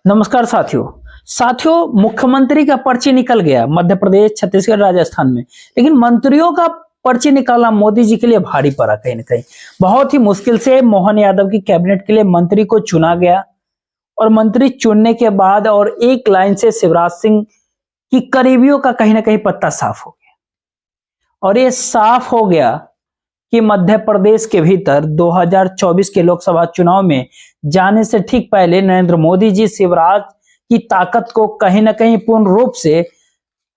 नमस्कार साथियों मुख्यमंत्री का पर्ची निकल गया मध्य प्रदेश, छत्तीसगढ़, राजस्थान में। लेकिन मंत्रियों का पर्ची निकालना मोदी जी के लिए भारी पड़ा। कहीं ना कहीं बहुत ही मुश्किल से मोहन यादव की कैबिनेट के लिए मंत्री को चुना गया और मंत्री चुनने के बाद और एक लाइन से शिवराज सिंह की करीबियों का कहीं ना कहीं पत्ता साफ हो गया। और ये साफ हो गया कि मध्य प्रदेश के भीतर 2024 के लोकसभा चुनाव में जाने से ठीक पहले नरेंद्र मोदी जी शिवराज की ताकत को कहीं ना कहीं पूर्ण रूप से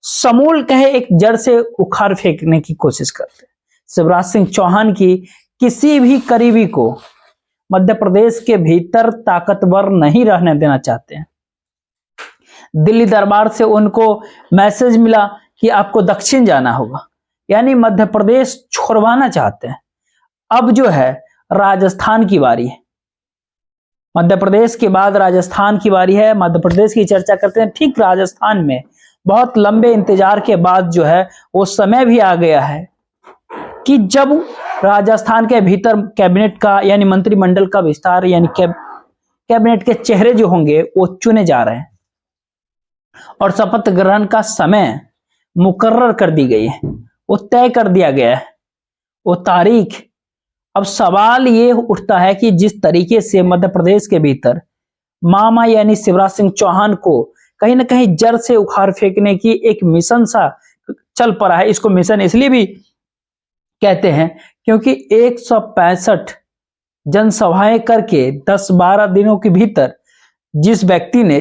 समूल कहे एक जड़ से उखाड़ फेंकने की कोशिश करते हैं। शिवराज सिंह चौहान की किसी भी करीबी को मध्य प्रदेश के भीतर ताकतवर नहीं रहने देना चाहते हैं। दिल्ली दरबार से उनको मैसेज मिला कि आपको दक्षिण जाना होगा, यानी मध्य प्रदेश छोड़वाना चाहते हैं। अब जो है राजस्थान की बारी है। मध्य प्रदेश के बाद राजस्थान की बारी है। मध्य प्रदेश की चर्चा करते हैं। ठीक राजस्थान में बहुत लंबे इंतजार के बाद जो है वो समय भी आ गया है कि जब राजस्थान के भीतर कैबिनेट का यानी मंत्रिमंडल का विस्तार यानी कैबिनेट के चेहरे जो होंगे वो चुने जा रहे हैं और शपथ ग्रहण का समय मुकर्रर कर दी गई है, वो तय कर दिया गया है वो तारीख। अब सवाल ये उठता है कि जिस तरीके से मध्य प्रदेश के भीतर मामा यानी शिवराज सिंह चौहान को कहीं ना कहीं जड़ से उखाड़ फेंकने की एक मिशन सा चल पड़ा है। इसको मिशन इसलिए भी कहते हैं क्योंकि 165 जनसभाएं करके 10-12 दिनों के भीतर जिस व्यक्ति ने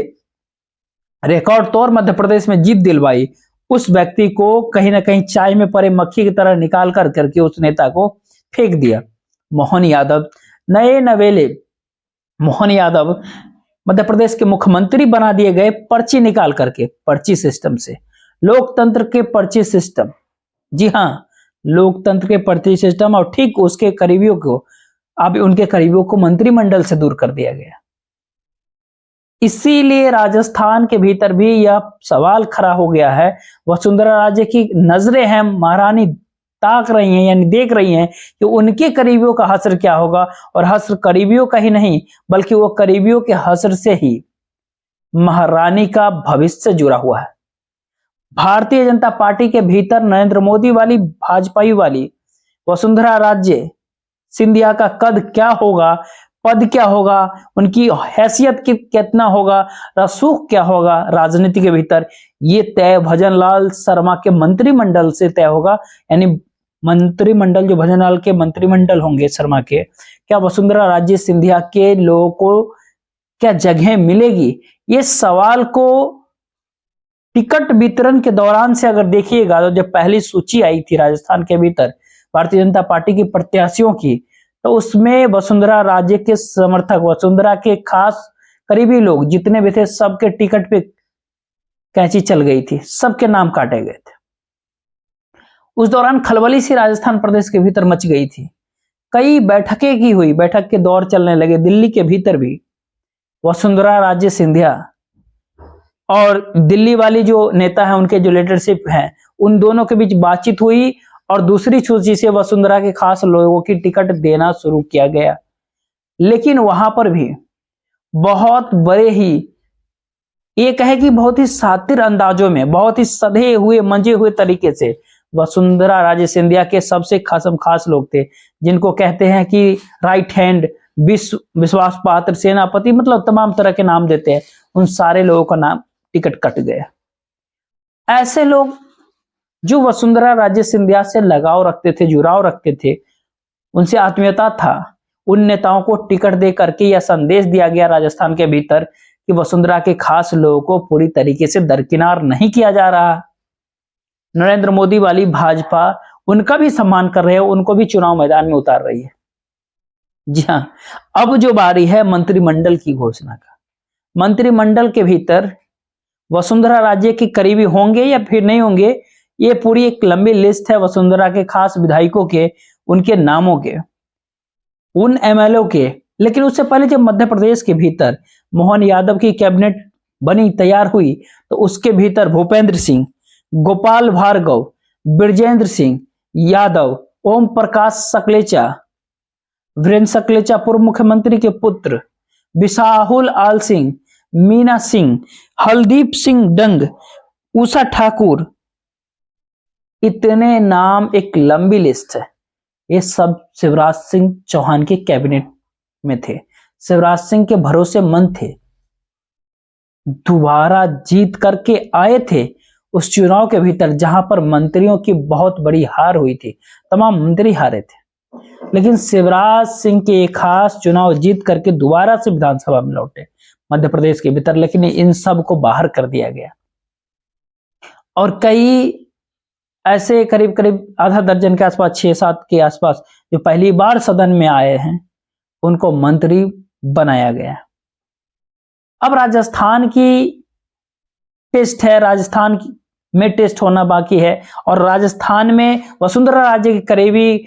रिकॉर्ड तौर मध्य प्रदेश में जीत दिलवाई, उस व्यक्ति को कहीं ना कहीं चाय में पड़े मक्खी की तरह निकाल कर करके उस नेता को फेंक दिया। मोहन यादव नए नवेले मोहन यादव मध्य प्रदेश के मुख्यमंत्री बना दिए गए पर्ची निकाल करके, पर्ची सिस्टम से, लोकतंत्र के पर्ची सिस्टम। जी हाँ, लोकतंत्र के पर्ची सिस्टम। और ठीक उसके करीबियों को, अब उनके करीबियों को मंत्रिमंडल से दूर कर दिया गया। इसीलिए राजस्थान के भीतर भी यह सवाल खड़ा हो गया है। वसुंधरा राजे की नजरें हैं, महारानी ताक रही हैं यानी देख रही हैं कि उनके करीबियों का हश्र क्या होगा। और हश्र करीबियों का ही नहीं बल्कि वो करीबियों के हश्र से ही महारानी का भविष्य जुड़ा हुआ है। भारतीय जनता पार्टी के भीतर नरेंद्र मोदी वाली, भाजपाई वाली वसुंधरा राजे सिंधिया का कद क्या होगा, पद क्या होगा, उनकी हैसियत कितना होगा, रसूख क्या होगा राजनीति के भीतर, ये तय भजनलाल शर्मा के मंत्रिमंडल से तय होगा। यानी मंत्रिमंडल जो भजनलाल के मंत्रिमंडल होंगे शर्मा के, क्या वसुंधरा राजे सिंधिया के लोगों को क्या जगह मिलेगी? ये सवाल को टिकट वितरण के दौरान से अगर देखिएगा तो जब पहली सूची आई थी राजस्थान के भीतर भारतीय जनता पार्टी की प्रत्याशियों की, तो उसमें वसुंधरा राजे के समर्थक, वसुंधरा के खास करीबी लोग जितने भी थे, सबके टिकट पे कैंची चल गई थी, सबके नाम काटे गए थे। उस दौरान खलबली सी राजस्थान प्रदेश के भीतर मच गई थी। कई बैठकें की हुई, बैठक के दौर चलने लगे। दिल्ली के भीतर भी वसुंधरा राजे सिंधिया और दिल्ली वाली जो नेता है, उनके जो लीडरशिप है, उन दोनों के बीच बातचीत हुई और दूसरी सूची से वसुंधरा के खास लोगों की टिकट देना शुरू किया गया। लेकिन वहां पर भी बहुत बड़े ही, ये कहे कि बहुत ही शातिर अंदाजों में, बहुत ही सधे हुए मंजे हुए तरीके से वसुंधरा राजे सिंधिया के सबसे खास लोग थे, जिनको कहते हैं कि राइट हैंड, विश्वास पात्र, सेनापति, मतलब तमाम तरह के नाम देते हैं। उन सारे लोगों का नाम टिकट कट गया। ऐसे लोग जो वसुंधरा राजे सिंधिया से लगाव रखते थे, जुड़ाव रखते थे, उनसे आत्मीयता था, उन नेताओं को टिकट दे करके यह संदेश दिया गया राजस्थान के भीतर कि वसुंधरा के खास लोगों को पूरी तरीके से दरकिनार नहीं किया जा रहा। नरेंद्र मोदी वाली भाजपा उनका भी सम्मान कर रहे हैं, उनको भी चुनाव मैदान में उतार रही है। जी हाँ, अब जो बारी है मंत्रिमंडल की घोषणा का। मंत्रिमंडल के भीतर वसुंधरा राजे के करीबी होंगे या फिर नहीं होंगे, ये पूरी एक लंबी लिस्ट है वसुंधरा के खास विधायकों के, उनके नामों के, उन एमएलए के। लेकिन उससे पहले जब मध्य प्रदेश के भीतर मोहन यादव की कैबिनेट बनी, तैयार हुई, तो उसके भीतर भूपेंद्र सिंह, गोपाल भार्गव, ब्रजेंद्र सिंह यादव, ओम प्रकाश सकलेचा, वीरेंद्र सकलेचा पूर्व मुख्यमंत्री के पुत्र, बिसाहुल आल सिंह, मीना सिंह, हरदीप सिंह डंग, उषा ठाकुर, इतने नाम, एक लंबी लिस्ट है। ये सब शिवराज सिंह चौहान के कैबिनेट में थे, शिवराज सिंह के भरोसेमंद थे, दोबारा जीत करके आए थे उस चुनाव के भीतर जहां पर मंत्रियों की बहुत बड़ी हार हुई थी, तमाम मंत्री हारे थे। लेकिन शिवराज सिंह के एक खास चुनाव जीत करके दोबारा से विधानसभा में लौटे मध्य प्रदेश के भीतर, लेकिन इन सब को बाहर कर दिया गया। और कई ऐसे करीब करीब आधा दर्जन के आसपास, 6-7 के आसपास जो पहली बार सदन में आए हैं, उनको मंत्री बनाया गया। अब राजस्थान की टेस्ट है, राजस्थान में टेस्ट होना बाकी है। और राजस्थान में वसुंधरा राजे के करीबी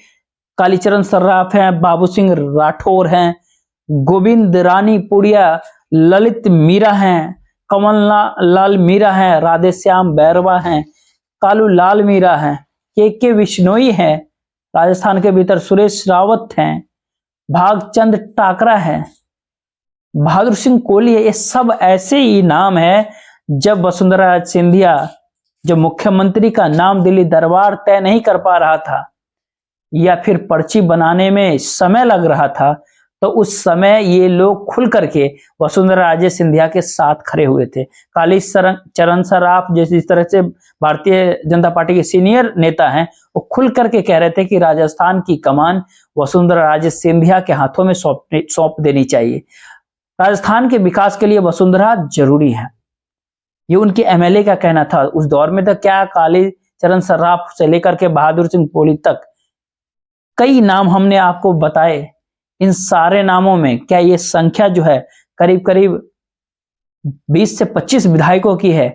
कालीचरण सर्राफ हैं, बाबू सिंह राठौर हैं, गोविंद रानी पुड़िया, ललित मीरा हैं, कमल लाल मीरा हैं, राधेश्याम बैरवा हैं, कालू लाल मीरा हैं, के विश्नोई हैं, राजस्थान के भीतर सुरेश रावत हैं, भागचंद टाकरा है, बहादुर सिंह कोहली है। ये सब ऐसे ही नाम है जब वसुंधरा सिंधिया जो मुख्यमंत्री का नाम दिल्ली दरबार तय नहीं कर पा रहा था या फिर पर्ची बनाने में समय लग रहा था, तो उस समय ये लोग खुल करके वसुंधरा राजे सिंधिया के साथ खड़े हुए थे। काली चरण सराफ जैसे इस तरह से भारतीय जनता पार्टी के सीनियर नेता हैं, वो खुल करके कह रहे थे कि राजस्थान की कमान वसुंधरा राजे सिंधिया के हाथों में सौंप देनी चाहिए। राजस्थान के विकास के लिए वसुंधरा जरूरी है, ये उनके एमएलए का कहना था। उस दौर में तो क्या, काली चरण सर्राफ से लेकर के बहादुर सिंह कोहली तक कई नाम हमने आपको बताए। इन सारे नामों में क्या ये संख्या जो है करीब करीब 20 से 25 विधायकों की है।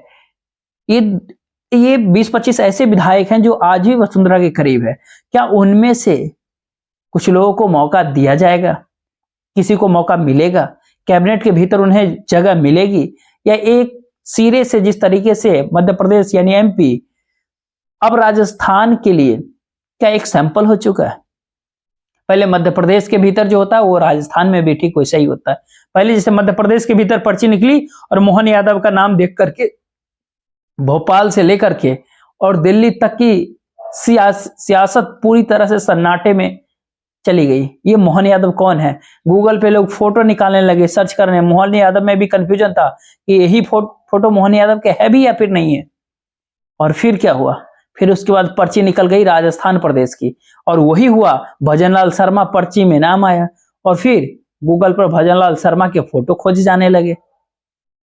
ये 20-25 ऐसे विधायक हैं जो आज भी वसुंधरा के करीब है। क्या उनमें से कुछ लोगों को मौका दिया जाएगा, किसी को मौका मिलेगा, कैबिनेट के भीतर उन्हें जगह मिलेगी, या एक सिरे से जिस तरीके से मध्य प्रदेश यानी एमपी अब राजस्थान के लिए क्या एक सैंपल हो चुका है। पहले मध्य प्रदेश के भीतर जो होता है वो राजस्थान में भी ठीक वैसा ही होता है। पहले जैसे मध्य प्रदेश के भीतर पर्ची निकली और मोहन यादव का नाम देख करके भोपाल से लेकर के और दिल्ली तक की सियासत पूरी तरह से सन्नाटे में चली गई। ये मोहन यादव कौन है, गूगल पे लोग फोटो निकालने लगे, सर्च करने। मोहन यादव में भी कंफ्यूजन था कि यही फोटो मोहन यादव के है भी या फिर नहीं है। और फिर क्या हुआ, फिर उसके बाद पर्ची निकल गई राजस्थान प्रदेश की, और वही हुआ, भजनलाल शर्मा पर्ची में नाम आया और फिर गूगल पर भजनलाल शर्मा के फोटो खोजे जाने लगे।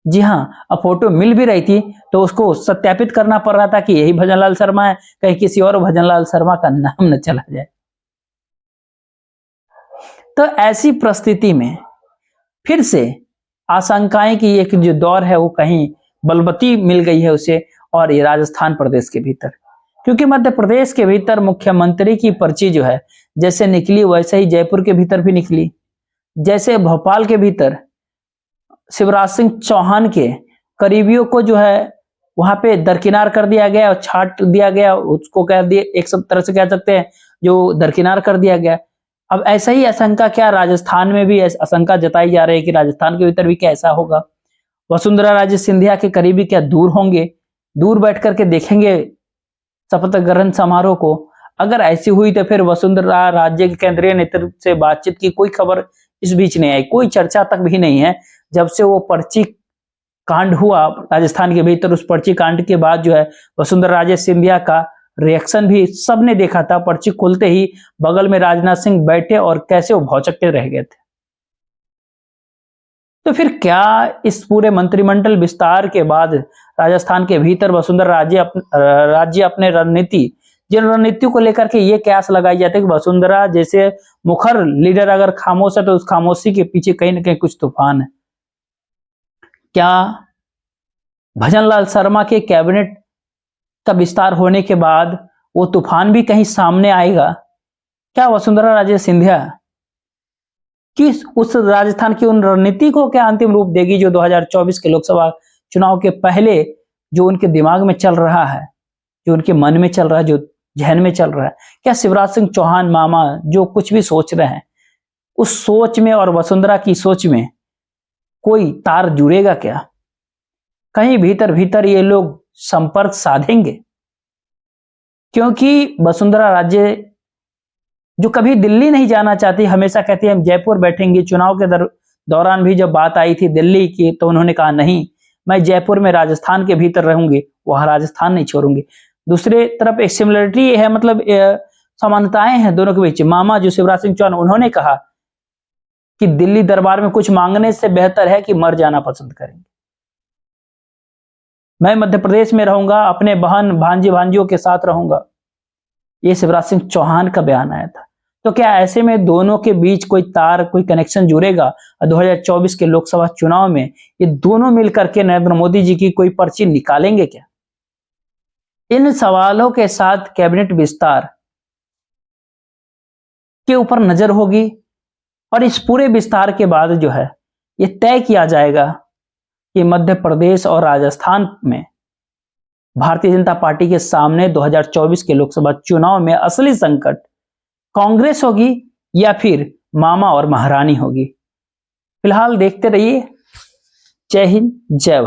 जी हाँ, अब फोटो मिल भी रही थी तो उसको सत्यापित करना पड़ रहा था कि यही भजनलाल शर्मा है, कहीं किसी और भजनलाल शर्मा का नाम न चला जाए। तो ऐसी परिस्थिति में फिर से आशंकाएं की एक जो दौर है वो कहीं बलवती मिल गई है उसे, और ये राजस्थान प्रदेश के भीतर, क्योंकि मध्य प्रदेश के भीतर मुख्यमंत्री की पर्ची जो है जैसे निकली वैसे ही जयपुर के भीतर भी निकली। जैसे भोपाल के भीतर शिवराज सिंह चौहान के करीबियों को जो है वहां पे दरकिनार कर दिया गया और छाट दिया गया, उसको कह दिए, एक सब तरह से कह सकते हैं जो दरकिनार कर दिया गया। अब ऐसा ही आशंका क्या राजस्थान में भी आशंका जताई जा रही है कि राजस्थान के भीतर भी क्या ऐसा होगा। वसुंधरा राजे सिंधिया के करीबी क्या दूर होंगे, दूर बैठ करके देखेंगे शपथ ग्रहण समारोह को। अगर ऐसी हुई तो फिर वसुंधरा राज्य के केंद्रीय नेतृत्व से बातचीत की कोई खबर इस बीच नहीं आई, कोई चर्चा तक भी नहीं है। जब से वो पर्ची कांड हुआ राजस्थान के भीतर, उस पर्ची कांड के बाद जो है वसुंधरा राजे सिंधिया का रिएक्शन भी सबने देखा था। पर्ची खोलते ही बगल में राजनाथ सिंह बैठे और कैसे वो भौचक्के रह गए थे। तो फिर क्या इस पूरे मंत्रिमंडल विस्तार के बाद राजस्थान के भीतर वसुंधरा राज्य अपने रणनीति, जिन रणनीतियों को लेकर के ये कयास लगाई जाती है कि वसुंधरा जैसे मुखर लीडर अगर खामोश है तो उस खामोशी के पीछे कहीं ना कहीं कुछ तूफान है। क्या भजनलाल शर्मा के कैबिनेट का विस्तार होने के बाद वो तूफान भी कहीं सामने आएगा? क्या वसुंधरा राजे सिंधिया कि उस राजस्थान की उन रणनीति को क्या अंतिम रूप देगी जो 2024 के लोकसभा चुनाव के पहले जो उनके दिमाग में चल रहा है, जो उनके मन में चल रहा है, जो जहन में चल रहा है? क्या शिवराज सिंह चौहान मामा जो कुछ भी सोच रहे हैं उस सोच में और वसुंधरा की सोच में कोई तार जुड़ेगा क्या? कहीं भीतर भीतर ये लोग संपर्क साधेंगे? क्योंकि वसुंधरा राजे जो कभी दिल्ली नहीं जाना चाहती, हमेशा कहती है हम जयपुर बैठेंगे। चुनाव के दौरान भी जब बात आई थी दिल्ली की, तो उन्होंने कहा नहीं, मैं जयपुर में राजस्थान के भीतर रहूंगी, वहां राजस्थान नहीं छोड़ूंगी। दूसरे तरफ एक सिमिलरिटी है, मतलब समानताएं हैं दोनों के बीच। मामा जो शिवराज सिंह चौहान, उन्होंने कहा कि दिल्ली दरबार में कुछ मांगने से बेहतर है कि मर जाना पसंद करेंगे। मैं मध्य प्रदेश में रहूंगा, अपने बहन भांजी भांजियों के साथ रहूंगा, ये शिवराज सिंह चौहान का बयान आया था। तो क्या ऐसे में दोनों के बीच कोई तार, कोई कनेक्शन जुड़ेगा? 2024 के लोकसभा चुनाव में ये दोनों मिलकर के नरेंद्र मोदी जी की कोई पर्ची निकालेंगे क्या? इन सवालों के साथ कैबिनेट विस्तार के ऊपर नजर होगी, और इस पूरे विस्तार के बाद जो है ये तय किया जाएगा कि मध्य प्रदेश और राजस्थान में भारतीय जनता पार्टी के सामने 2024 के लोकसभा चुनाव में असली संकट कांग्रेस होगी या फिर मामा और महारानी होगी। फिलहाल देखते रहिए। जय हिंद, जय भारत।